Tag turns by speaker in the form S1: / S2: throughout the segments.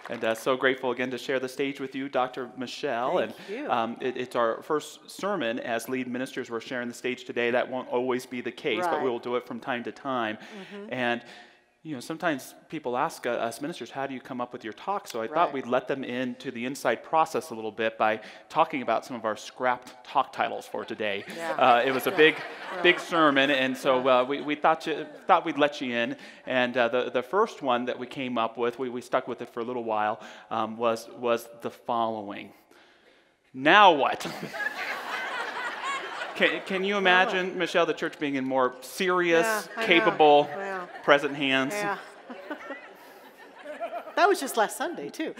S1: And so grateful again to share the stage with you, Dr. Michelle.
S2: Thank you.
S1: It's our first sermon as lead ministers. We're sharing the stage today. That won't always be the case, but we will do it from time to time. And you know, sometimes people ask us ministers, how do you come up with your talk? So I thought we'd let them into the inside process a little bit by talking about some of our scrapped talk titles for today. It was a big sermon, and so we thought we'd let you in. And the first one that we came up with, we stuck with it for a little while, was the following. Now what? Can you imagine, Michelle, the church being in more serious, capable, present hands?
S2: Yeah. That was just last Sunday, too.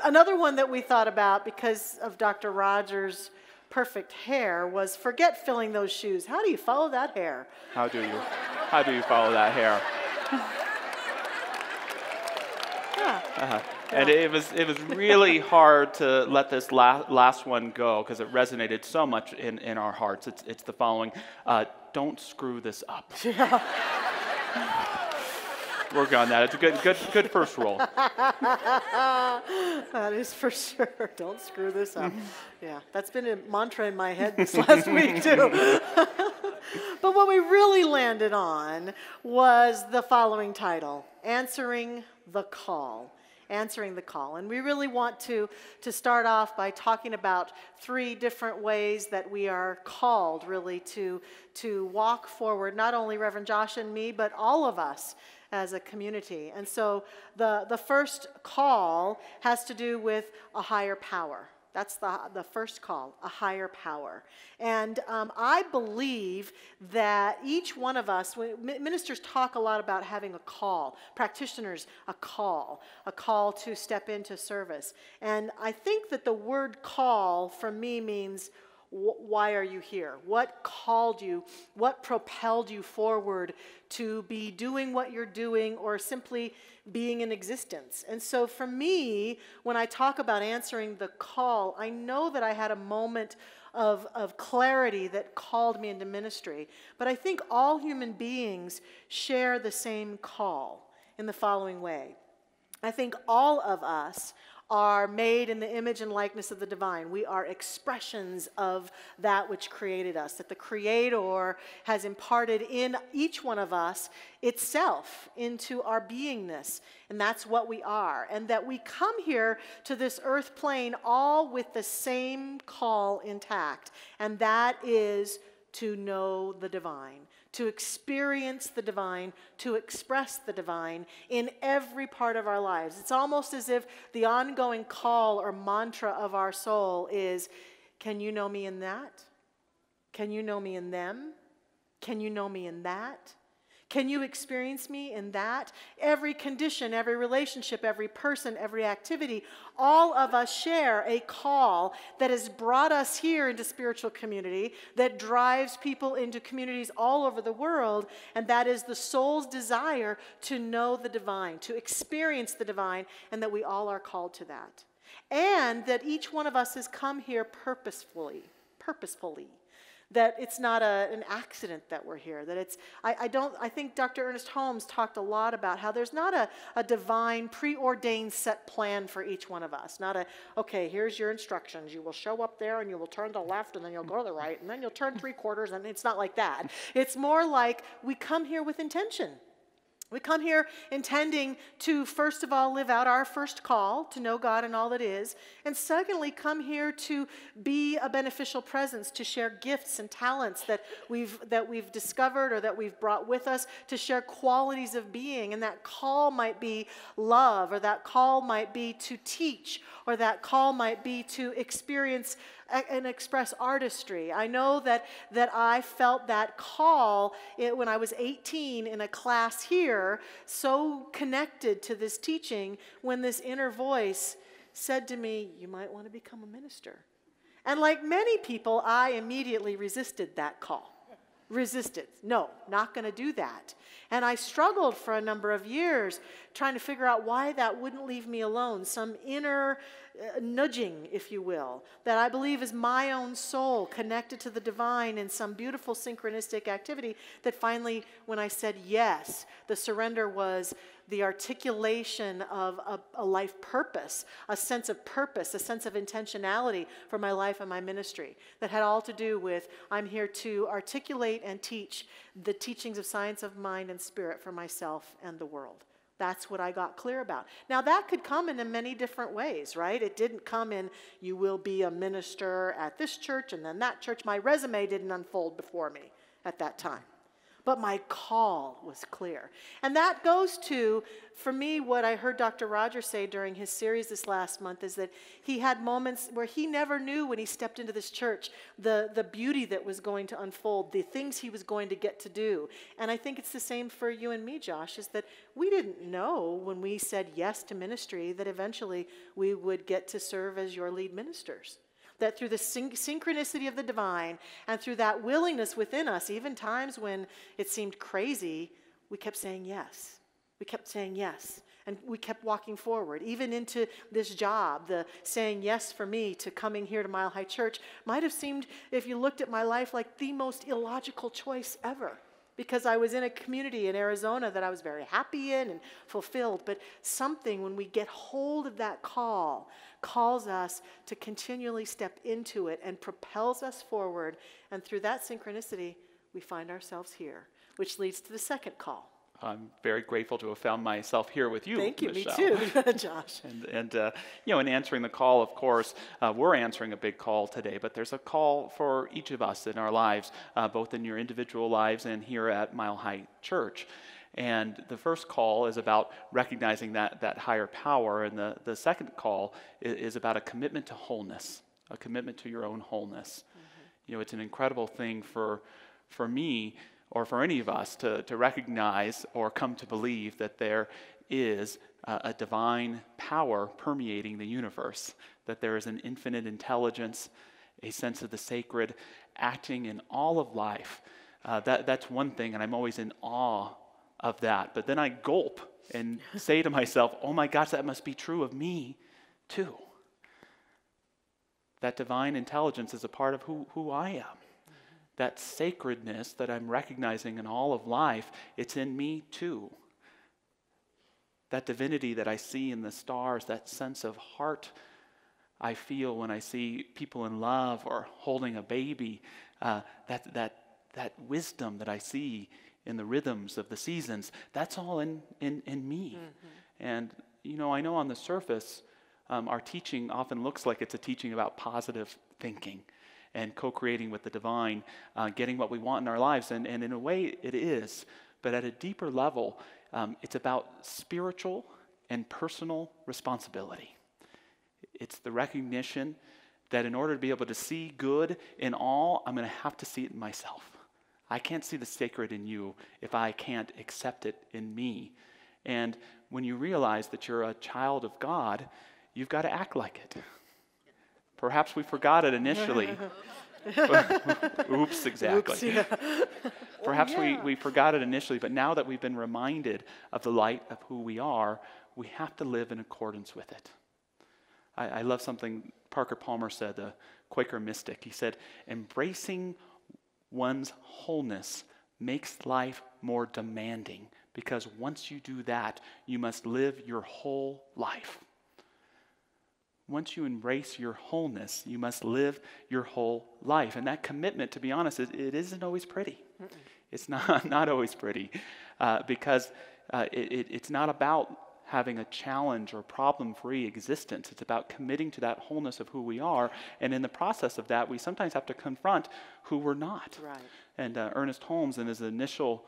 S2: Another one that we thought about because of Dr. Rogers' perfect hair was forget filling those shoes. How do you follow that hair?
S1: How do you follow that hair? And it was really hard to let this last one go because it resonated so much in our hearts. It's the following: don't screw this up. Work on that. It's a good first roll.
S2: That is for sure. Don't screw this up. Yeah, that's been a mantra in my head this last week too. But what we really landed on was the following title: Answering the Call. Answering the call. And we really want to start off by talking about 3 different ways that we are called really to walk forward, not only Reverend Josh and me, but all of us as a community. And so the first call has to do with a higher power. That's the first call, a higher power. And I believe that each one of us, ministers talk a lot about having a call, practitioners, a call to step into service. And I think that the word call for me means, why are you here? What called you? What propelled you forward to be doing what you're doing or simply being in existence? And so for me, when I talk about answering the call, I know that I had a moment of clarity that called me into ministry. But I think all human beings share the same call in the following way. I think all of us are made in the image and likeness of the divine. We are expressions of that which created us, that the Creator has imparted in each one of us itself into our beingness, and that's what we are. And that we come here to this earth plane all with the same call intact, and that is to know the divine, to experience the divine, to express the divine in every part of our lives. It's almost as if the ongoing call or mantra of our soul is, can you know me in that? Can you know me in them? Can you know me in that? Can you experience me in that? Every condition, every relationship, every person, every activity, all of us share a call that has brought us here into spiritual community, that drives people into communities all over the world, and that is the soul's desire to know the divine, to experience the divine, and that we all are called to that. And that each one of us has come here purposefully. That it's not an accident that we're here. That it's, I think Dr. Ernest Holmes talked a lot about how there's not a divine, preordained set plan for each one of us. Not okay, here's your instructions. You will show up there and you will turn to the left and then you'll go to the right and then you'll turn 3/4, and it's not like that. It's more like we come here with intention. We come here intending to, first of all, live out our first call to know God and all that is, and secondly, come here to be a beneficial presence, to share gifts and talents that we've discovered or that we've brought with us, to share qualities of being, and that call might be love, or that call might be to teach, or that call might be to experience and express artistry. I know that I felt that call when I was 18 in a class here, so connected to this teaching, when this inner voice said to me, you might want to become a minister. And like many people, I immediately resisted that call. Resisted. No, not going to do that. And I struggled for a number of years trying to figure out why that wouldn't leave me alone. Some inner nudging, if you will, that I believe is my own soul connected to the divine in some beautiful synchronistic activity that finally, when I said yes, the surrender was the articulation of a life purpose, a sense of intentionality for my life and my ministry that had all to do with I'm here to articulate and teach the teachings of science of mind and spirit for myself and the world. That's what I got clear about. Now, that could come in many different ways, right? It didn't come in, you will be a minister at this church and then that church. My resume didn't unfold before me at that time. But my call was clear. And that goes to, for me, what I heard Dr. Rogers say during his series this last month is that he had moments where he never knew when he stepped into this church the beauty that was going to unfold, the things he was going to get to do. And I think it's the same for you and me, Josh, is that we didn't know when we said yes to ministry that eventually we would get to serve as your lead ministers. That through the synchronicity of the divine and through that willingness within us, even times when it seemed crazy, we kept saying yes. We kept saying yes. And we kept walking forward, even into this job. The saying yes for me to coming here to Mile High Church might have seemed, if you looked at my life, like the most illogical choice ever. Because I was in a community in Arizona that I was very happy in and fulfilled. But something, when we get hold of that call, calls us to continually step into it and propels us forward. And through that synchronicity, we find ourselves here, which leads to the second call.
S1: I'm very grateful to have found myself here with you,
S2: Thank you,
S1: Michelle.
S2: me too, Josh.
S1: And in answering the call, of course, we're answering a big call today, but there's a call for each of us in our lives, both in your individual lives and here at Mile High Church. And the first call is about recognizing that higher power, and the second call is about a commitment to wholeness, a commitment to your own wholeness. Mm-hmm. It's an incredible thing for me, or for any of us, to recognize or come to believe that there is a divine power permeating the universe, that there is an infinite intelligence, a sense of the sacred acting in all of life. That's one thing, and I'm always in awe of that. But then I gulp and say to myself, oh my gosh, that must be true of me too. That divine intelligence is a part of who I am. That sacredness that I'm recognizing in all of life, it's in me too. That divinity that I see in the stars, that sense of heart I feel when I see people in love or holding a baby, that wisdom that I see in the rhythms of the seasons, that's all in me. Mm-hmm. And, I know on the surface, our teaching often looks like it's a teaching about positive thinking and co-creating with the divine, getting what we want in our lives. And in a way, it is. But at a deeper level, it's about spiritual and personal responsibility. It's the recognition that in order to be able to see good in all, I'm going to have to see it in myself. I can't see the sacred in you if I can't accept it in me. And when you realize that you're a child of God, you've got to act like it. Perhaps we forgot it initially. Oops, exactly. Oops, yeah. Perhaps we forgot it initially, but now that we've been reminded of the light of who we are, we have to live in accordance with it. I love something Parker Palmer said, the Quaker mystic. He said, embracing one's wholeness makes life more demanding, because once you do that, you must live your whole life. Once you embrace your wholeness, you must live your whole life. And that commitment, to be honest, it isn't always pretty. Mm-mm. It's not always pretty, because it's not about having a challenge or problem-free existence. It's about committing to that wholeness of who we are. And in the process of that, we sometimes have to confront who we're not. Right. And Ernest Holmes, in his initial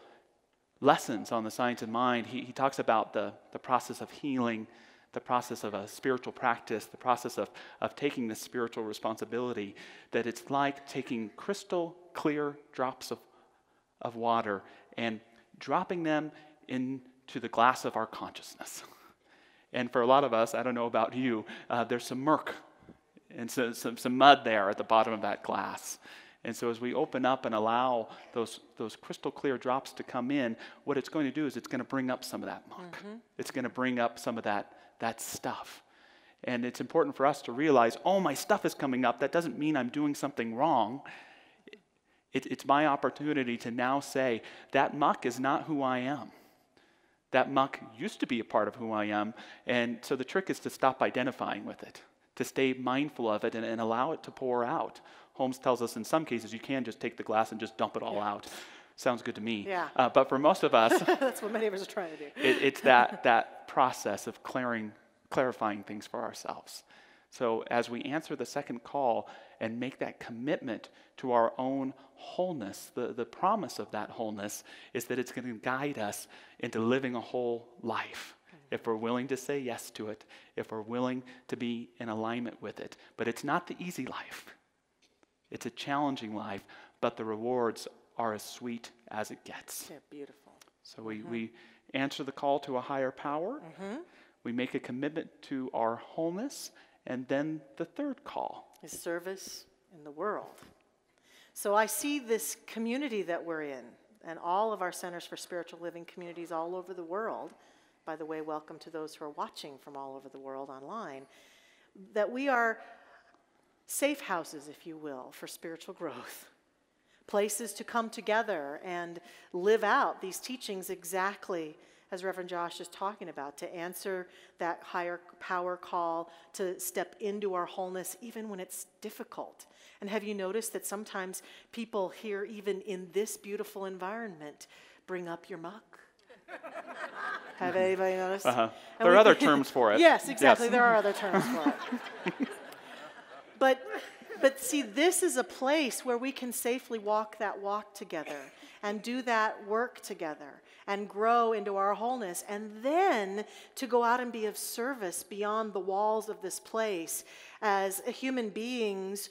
S1: lessons on the science of mind, he talks about the process of healing, the process of a spiritual practice, the process of taking this spiritual responsibility, that it's like taking crystal clear drops of water and dropping them into the glass of our consciousness. And for a lot of us, I don't know about you, there's some murk and some mud there at the bottom of that glass. And so as we open up and allow those crystal clear drops to come in, what it's going to do is it's going to bring up some of that muck. Mm-hmm. It's going to bring up some of that stuff. And it's important for us to realize, oh, my stuff is coming up. That doesn't mean I'm doing something wrong. It's my opportunity to now say, that muck is not who I am. That muck used to be a part of who I am. And so the trick is to stop identifying with it, to stay mindful of it and allow it to pour out. Holmes tells us in some cases you can just take the glass and just dump it all out. Sounds good to me.
S2: Yeah.
S1: But for most of us,
S2: that's what many of us are trying to do.
S1: It's that process of clarifying things for ourselves. So as we answer the second call and make that commitment to our own wholeness, the promise of that wholeness is that it's going to guide us into living a whole life. If we're willing to say yes to it, if we're willing to be in alignment with it. But it's not the easy life. It's a challenging life, but the rewards are as sweet as it gets.
S2: Yeah, beautiful.
S1: So we answer the call to a higher power. We make a commitment to our wholeness. And then the third call
S2: is service in the world. So I see this community that we're in, and all of our centers for spiritual living communities all over the world. By the way, welcome to those who are watching from all over the world online. That we are safe houses, if you will, for spiritual growth. Places to come together and live out these teachings exactly as Reverend Josh is talking about, to answer that higher power call, to step into our wholeness even when it's difficult. And have you noticed that sometimes people here, even in this beautiful environment, bring up your muck? Have anybody noticed?
S1: There are other terms for it.
S2: Yes, exactly.
S1: Yes.
S2: There are other terms for it. But see, this is a place where we can safely walk that walk together and do that work together and grow into our wholeness, and then to go out and be of service beyond the walls of this place as human beings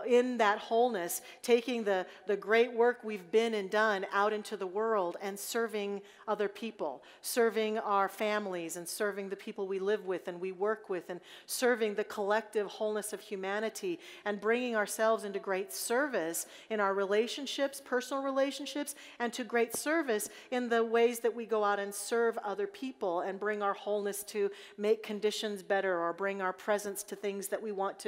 S2: in that wholeness, taking the great work we've been and done out into the world and serving other people, serving our families and serving the people we live with and we work with, and serving the collective wholeness of humanity, and bringing ourselves into great service in our relationships, personal relationships, and to great service in the ways that we go out and serve other people and bring our wholeness to make conditions better, or bring our presence to things that we want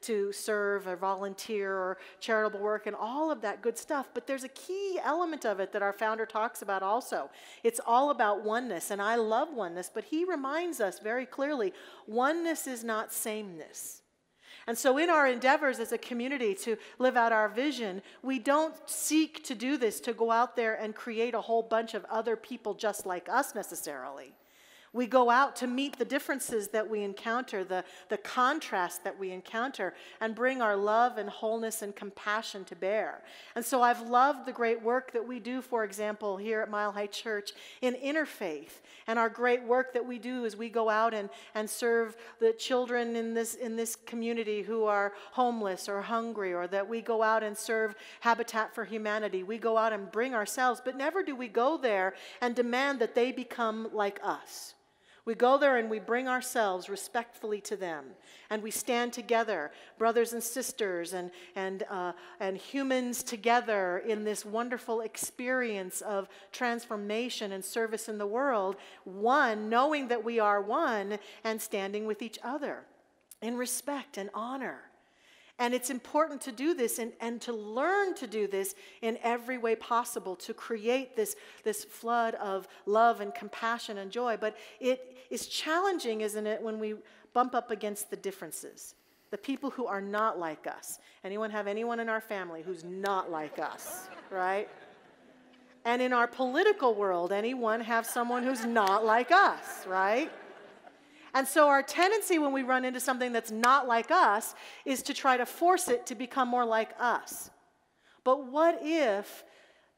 S2: to serve or volunteer or charitable work and all of that good stuff. But there's a key element of it that our founder talks about also. It's all about oneness, and I love oneness, but he reminds us very clearly, oneness is not sameness. And so in our endeavors as a community to live out our vision, we don't seek to do this to go out there and create a whole bunch of other people just like us necessarily. We go out to meet the differences that we encounter, the contrast that we encounter, and bring our love and wholeness and compassion to bear. And so I've loved the great work that we do, for example, here at Mile High Church in interfaith. And our great work that we do is we go out and serve the children in this community who are homeless or hungry, or that we go out and serve Habitat for Humanity. We go out and bring ourselves, but never do we go there and demand that they become like us. We go there and we bring ourselves respectfully to them, and we stand together, brothers and sisters, and humans together in this wonderful experience of transformation and service in the world, one, knowing that we are one, and standing with each other in respect and honor. And it's important to do this and to learn to do this in every way possible, to create this flood of love and compassion and joy. But it is challenging, isn't it, when we bump up against the differences, the people who are not like us. Anyone have anyone in our family who's not like us, right? And in our political world, anyone have someone who's not like us, right? And so our tendency when we run into something that's not like us is to try to force it to become more like us. But what if,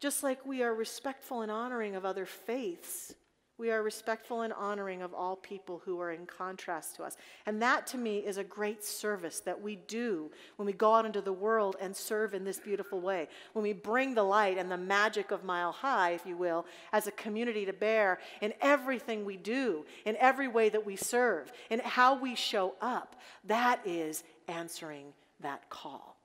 S2: just like we are respectful and honoring of other faiths, we are respectful and honoring of all people who are in contrast to us? And that, to me, is a great service that we do when we go out into the world and serve in this beautiful way. When we bring the light and the magic of Mile High, if you will, as a community to bear in everything we do, in every way that we serve, in how we show up. That is answering that call.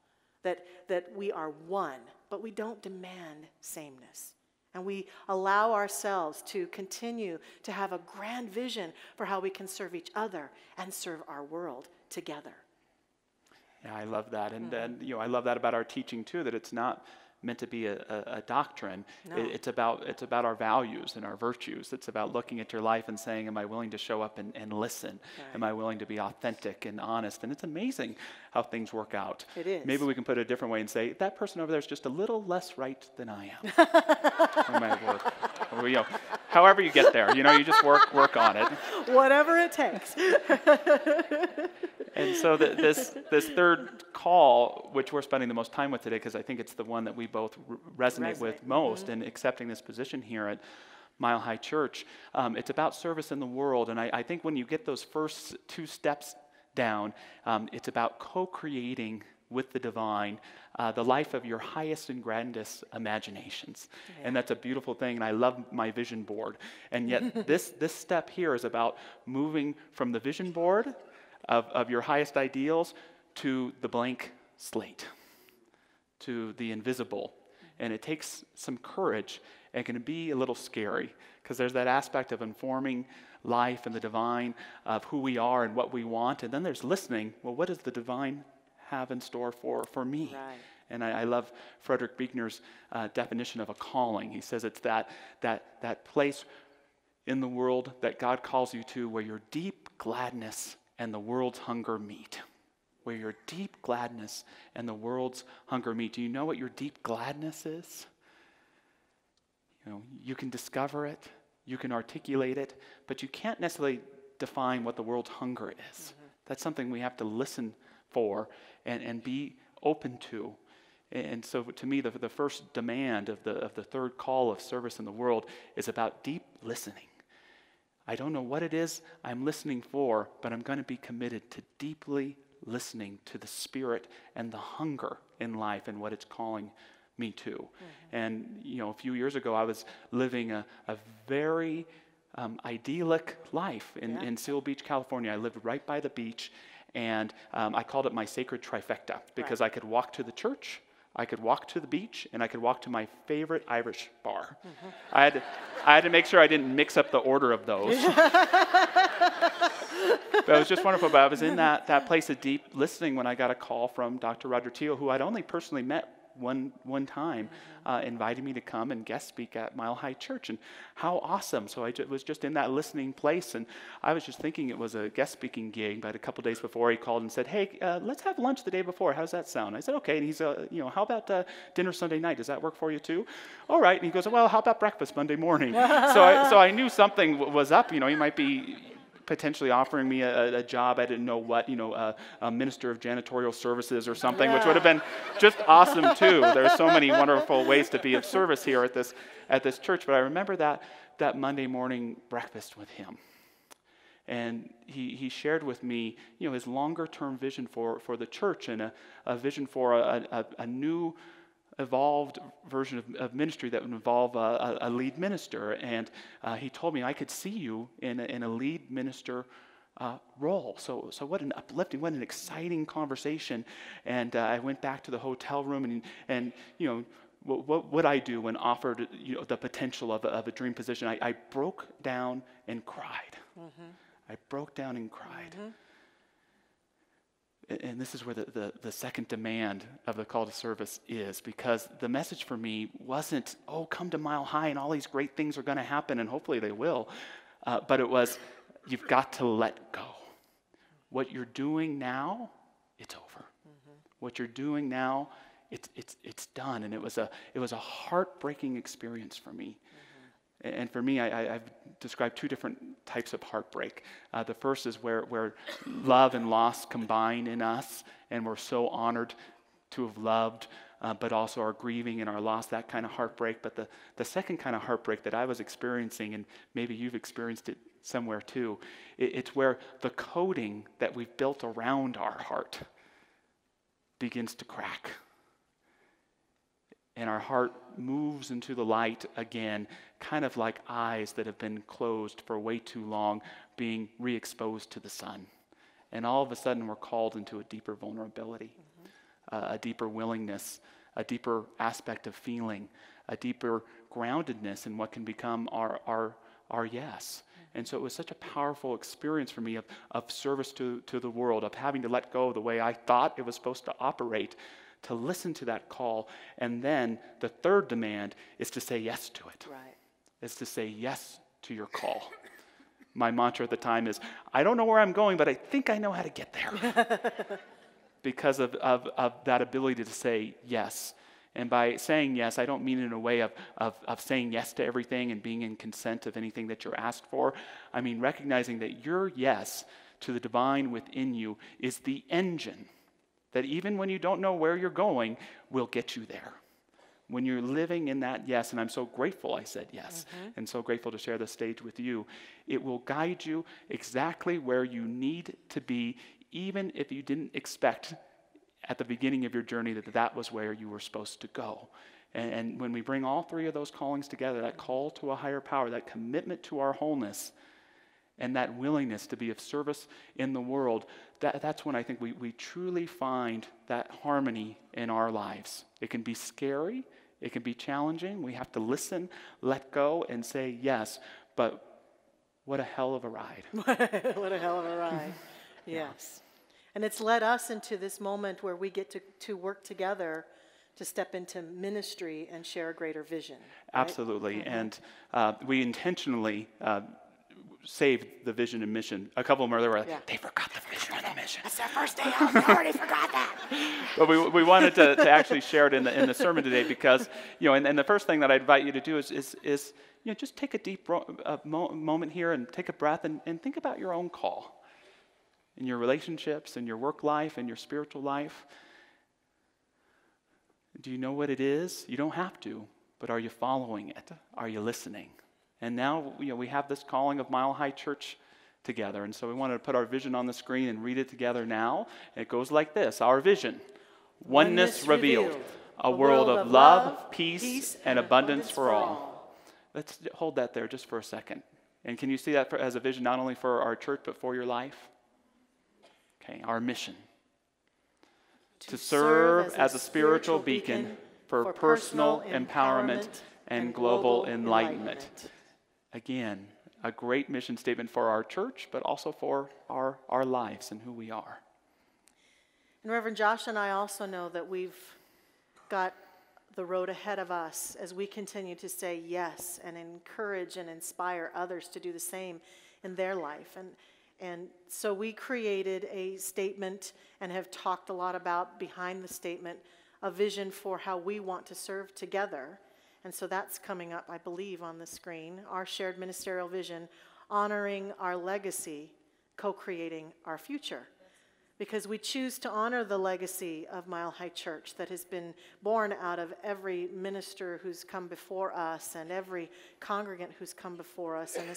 S2: That we are one, but we don't demand sameness. And we allow ourselves to continue to have a grand vision for how we can serve each other and serve our world together.
S1: Yeah, I love that. And I love that about our teaching too, that it's not meant to be a doctrine.
S2: No.
S1: It's about our values and our virtues. It's about looking at your life and saying, am I willing to show up and listen?
S2: Right.
S1: Am I willing to be authentic and honest? And it's amazing how things work out.
S2: It is.
S1: Maybe we can put it a different way and say, that person over there is just a little less right than I am. Or my work. Or, however you get there, you just work on it.
S2: Whatever it takes.
S1: And so this third call, which we're spending the most time with today, because I think it's the one that we both resonate with most in accepting this position here at Mile High Church, it's about service in the world. And I think when you get those first two steps down, it's about co-creating with the divine the life of your highest and grandest imaginations. Yeah. And that's a beautiful thing, and I love my vision board. And yet this step here is about moving from the vision board of your highest ideals to the blank slate, to the invisible. And it takes some courage, and it can be a little scary, because there's that aspect of informing life and the divine, of who we are and what we want. And then there's listening. Well, what does the divine have in store for me?
S2: Right.
S1: And I love Frederick Buechner's definition of a calling. He says it's that place in the world that God calls you to, where your deep gladness and the world's hunger meet. Where your deep gladness and the world's hunger meet. Do you know what your deep gladness is? You can discover it, you can articulate it, but you can't necessarily define what the world's hunger is. Mm-hmm. That's something we have to listen for and be open to. And so to me, the first demand of the third call of service in the world is about deep listening. I don't know what it is I'm listening for, but I'm going to be committed to deeply listening to the Spirit and the hunger in life and what it's calling me to. Mm-hmm. And, a few years ago, I was living a very idyllic life in Seal Beach, California. I lived right by the beach, and I called it my sacred trifecta, because I could walk to the church, I could walk to the beach, and I could walk to my favorite Irish bar. Mm-hmm. I had to make sure I didn't mix up the order of those. But it was just wonderful. But I was in that place of deep listening when I got a call from Dr. Roger Teal, who I'd only personally met one time, invited me to come and guest speak at Mile High Church. And how awesome. So I was just in that listening place, and I was just thinking it was a guest speaking gig. But a couple days before, he called and said, hey, let's have lunch the day before. How's that sound? I said, okay. And he's, how about dinner Sunday night? Does that work for you too? All right. And he goes, well, how about breakfast Monday morning? So I knew something was up. He might be potentially offering me a job. I didn't know what, a minister of janitorial services or something, which would have been just awesome too. There's so many wonderful ways to be of service here at this church. But I remember that Monday morning breakfast with him. And he shared with me, his longer term vision for the church, and a vision for a new evolved version of ministry that would involve a lead minister. And he told me, I could see you in a lead minister role. So what an uplifting, what an exciting conversation. And I went back to the hotel room, and what would I do when offered the potential of a dream position? I broke down and cried. Mm-hmm. I broke down and cried. Mm-hmm. And this is where the second demand of the call to service is, because the message for me wasn't, come to Mile High and all these great things are going to happen, and hopefully they will. But it was, you've got to let go. What you're doing now, it's over. Mm-hmm. What you're doing now, it's done. And it was a heartbreaking experience for me. Mm-hmm. And for me, I've described two different types of heartbreak. The first is where love and loss combine in us, and we're so honored to have loved, but also are grieving in our loss, that kind of heartbreak. But the second kind of heartbreak that I was experiencing, and maybe you've experienced it somewhere too, it's where the coating that we've built around our heart begins to crack. And our heart moves into the light again, kind of like eyes that have been closed for way too long, being re-exposed to the sun. And all of a sudden, we're called into a deeper vulnerability, mm-hmm. A deeper willingness a deeper aspect of feeling, a deeper groundedness in what can become our yes. And so it was such a powerful experience for me of service to the world, of having to let go the way I thought it was supposed to operate, to listen to that call. And then the third demand is to say yes to it.
S2: Right.
S1: Is to say yes to your call. My mantra at the time is, I don't know where I'm going, but I think I know how to get there. Because of that ability to say yes. And by saying yes, I don't mean in a way of saying yes to everything and being in consent of anything that you're asked for. I mean recognizing that your yes to the divine within you is the engine that even when you don't know where you're going, will get you there. When you're living in that yes, and I'm so grateful I said yes, and so grateful to share the stage with you, it will guide you exactly where you need to be, even if you didn't expect at the beginning of your journey that was where you were supposed to go. And when we bring all three of those callings together, that call to a higher power, that commitment to our wholeness, and that willingness to be of service in the world, that's when I think we truly find that harmony in our lives. It can be scary, it can be challenging. We have to listen, let go, and say yes. But what a hell of a ride.
S2: What a hell of a ride. Yes. And it's led us into this moment where we get to work together to step into ministry and share a greater vision. Right?
S1: Absolutely. And we intentionally saved the vision and mission. A couple of them were like, they forgot the vision and the mission.
S2: That's their first day out. They already forgot that.
S1: But we wanted to actually share it in the sermon today because, and the first thing that I invite you to do is just take a deep moment here and take a breath and think about your own call in your relationships, in your work life, in your spiritual life. Do you know what it is? You don't have to, but are you following it? Are you listening? And now, we have this calling of Mile High Church together. And so we wanted to put our vision on the screen and read it together now. It goes like this. Our vision, oneness revealed, a world of love, peace, and abundance for all. Let's hold that there just for a second. And can you see that as a vision not only for our church, but for your life? Okay, our mission. To serve as a spiritual beacon for personal empowerment and global enlightenment. Again, a great mission statement for our church, but also for our lives and who we are.
S2: And Reverend Josh and I also know that we've got the road ahead of us as we continue to say yes and encourage and inspire others to do the same in their life. And so we created a statement and have talked a lot about behind the statement a vision for how we want to serve together. And so that's coming up, I believe, on the screen. Our shared ministerial vision, honoring our legacy, co-creating our future. Because we choose to honor the legacy of Mile High Church that has been born out of every minister who's come before us and every congregant who's come before us, and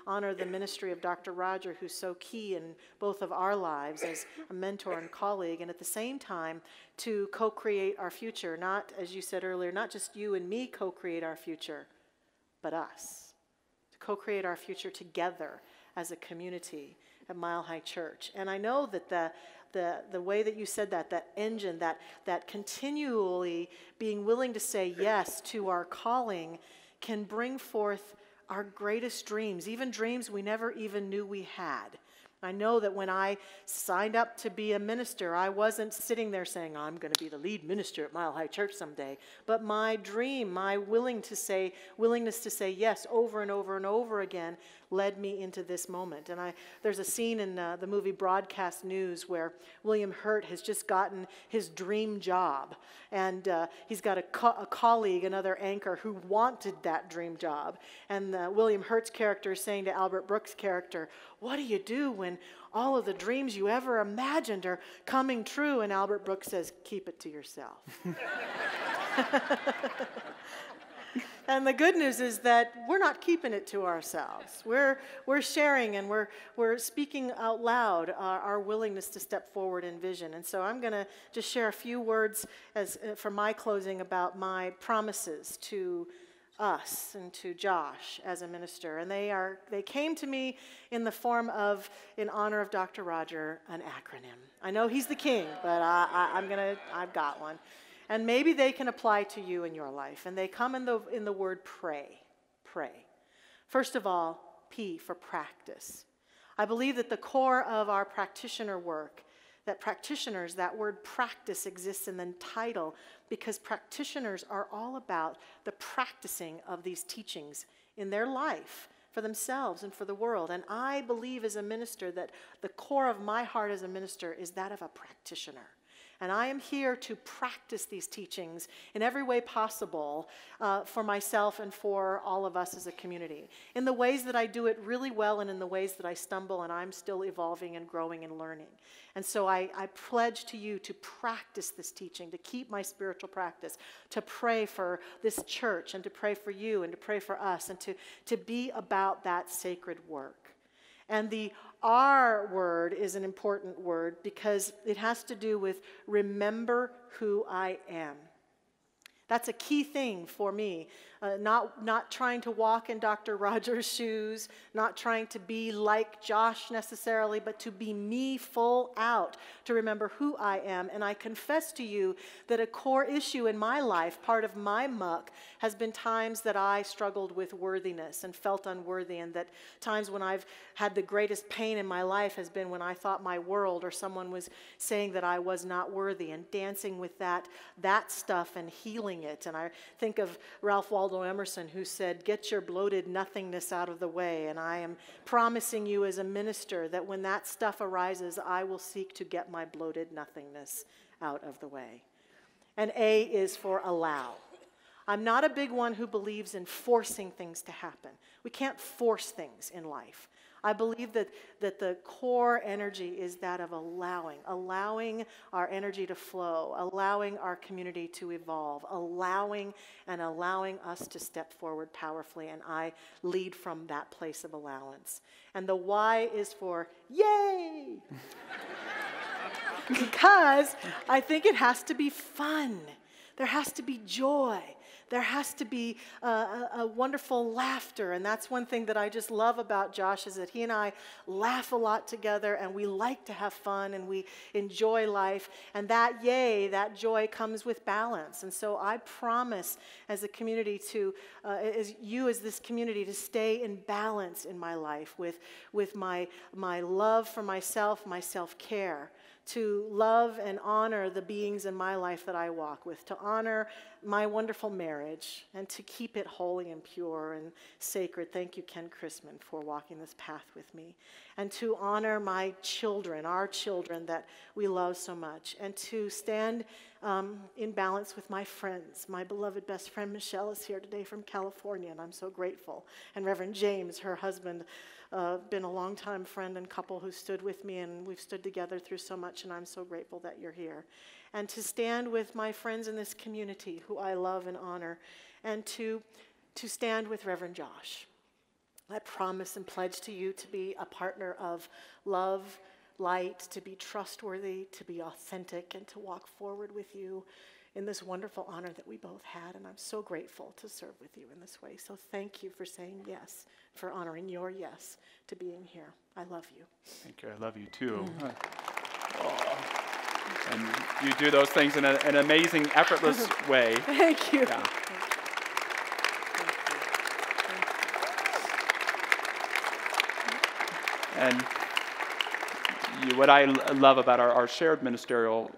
S2: honor the ministry of Dr. Roger, who's so key in both of our lives as a mentor and colleague, and at the same time to co-create our future, not, as you said earlier, not just you and me co-create our future, but us. To co-create our future together as a community at Mile High Church. And I know that the way that you said that engine, that continually being willing to say yes to our calling can bring forth our greatest dreams, even dreams we never even knew we had. I know that when I signed up to be a minister, I wasn't sitting there saying, I'm going to be the lead minister at Mile High Church someday. But my dream, my willingness to say yes over and over and over again led me into this moment. And there's a scene in the movie Broadcast News where William Hurt has just gotten his dream job. And he's got a colleague, another anchor, who wanted that dream job. And William Hurt's character is saying to Albert Brooks' character, what do you do when all of the dreams you ever imagined are coming true? And Albert Brooks says, keep it to yourself. And the good news is that we're not keeping it to ourselves. We're sharing and we're speaking out loud our willingness to step forward in vision. And so I'm going to just share a few words for my closing about my promises to us and to Josh as a minister. And they came to me in the form of, in honor of Dr. Roger, an acronym. I know he's the king, but I've got one. And maybe they can apply to you in your life. And they come in the word pray. Pray. First of all, P for practice. I believe that the core of our practitioner work, that practitioners, that word practice exists in the title because practitioners are all about the practicing of these teachings in their life for themselves and for the world. And I believe as a minister that the core of my heart as a minister is that of a practitioner. And I am here to practice these teachings in every way possible for myself and for all of us as a community. In the ways that I do it really well and in the ways that I stumble and I'm still evolving and growing and learning. And so I pledge to you to practice this teaching, to keep my spiritual practice, to pray for this church and to pray for you and to pray for us and to be about that sacred work. And the R word is an important word because it has to do with remember who I am. That's a key thing for me. Not trying to walk in Dr. Rogers' shoes, not trying to be like Josh necessarily, but to be me full out, to remember who I am. And I confess to you that a core issue in my life, part of my muck, has been times that I struggled with worthiness and felt unworthy, and that times when I've had the greatest pain in my life has been when I thought my world or someone was saying that I was not worthy, and dancing with that stuff and healing it. And I think of Ralph Waldo Emerson, who said, "Get your bloated nothingness out of the way." And I am promising you as a minister that when that stuff arises, I will seek to get my bloated nothingness out of the way. And A is for allow. I'm not a big one who believes in forcing things to happen. We can't force things in life. I believe that the core energy is that of allowing our energy to flow, allowing our community to evolve, allowing us to step forward powerfully, and I lead from that place of allowance. And the Y is for yay! Because I think it has to be fun. There has to be joy. There has to be a wonderful laughter, and that's one thing that I just love about Josh is that he and I laugh a lot together, and we like to have fun, and we enjoy life, and that joy comes with balance. And so I promise as a community as this community, to stay in balance in my life with my love for myself, my self-care, to love and honor the beings in my life that I walk with, to honor my wonderful marriage, and to keep it holy and pure and sacred. Thank you, Ken Chrisman, for walking this path with me. And to honor my children, our children that we love so much, and to stand in balance with my friends. My beloved best friend Michelle is here today from California, and I'm so grateful. And Reverend James, her husband, been a long-time friend and couple who stood with me, and we've stood together through so much, and I'm so grateful that you're here. And to stand with my friends in this community who I love and honor, and to stand with Reverend Josh. I promise and pledge to you to be a partner of love, light, to be trustworthy, to be authentic, and to walk forward with you in this wonderful honor that we both had. And I'm so grateful to serve with you in this way. So thank you for saying yes, for honoring your yes to being here. I love you.
S1: Thank you. I love you too. And you do those things in an amazing, effortless way.
S2: Thank you.
S1: Yeah. And what I love about our shared ministerial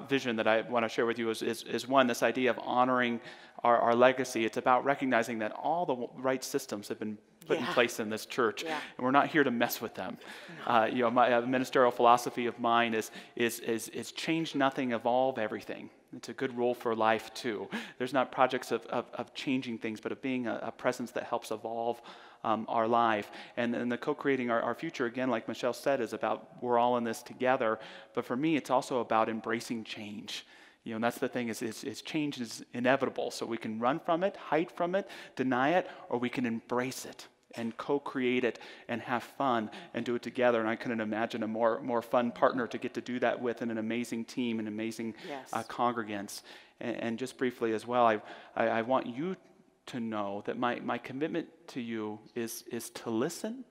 S1: vision that I want to share with you is one, this idea of honoring our legacy. It's about recognizing that all the right systems have been put in place in this church, and we're not here to mess with them. My ministerial philosophy of mine is change nothing, evolve everything. It's a good rule for life too. There's not projects of changing things, but of being a presence that helps evolve our life. And the co-creating our future, again, like Michelle said, is about we're all in this together. But for me, it's also about embracing change. And that's the thing is change is inevitable. So we can run from it, hide from it, deny it, or we can embrace it and co-create it and have fun and do it together. And I couldn't imagine a more fun partner to get to do that with, and an amazing team and amazing congregants. And just briefly as well, I want you to know that my commitment to you is to listen,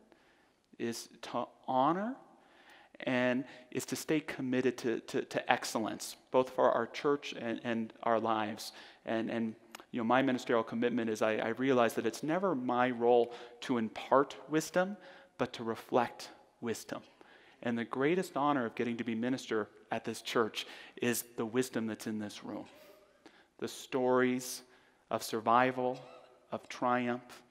S1: is to honor, and is to stay committed to excellence, both for our church and our lives. And my ministerial commitment is I realize that it's never my role to impart wisdom, but to reflect wisdom. And the greatest honor of getting to be minister at this church is the wisdom that's in this room. The stories of survival, of triumph,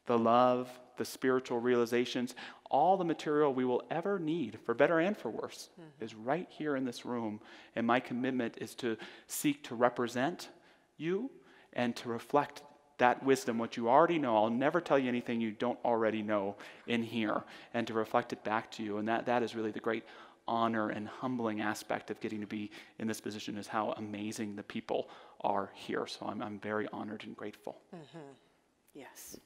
S1: the love, the spiritual realizations, all the material we will ever need, for better and for worse, is right here in this room. And my commitment is to seek to represent you and to reflect that wisdom, what you already know. I'll never tell you anything you don't already know in here, and to reflect it back to you. And that is really the great honor and humbling aspect of getting to be in this position, is how amazing the people are here. So I'm very honored and grateful.
S2: Yes.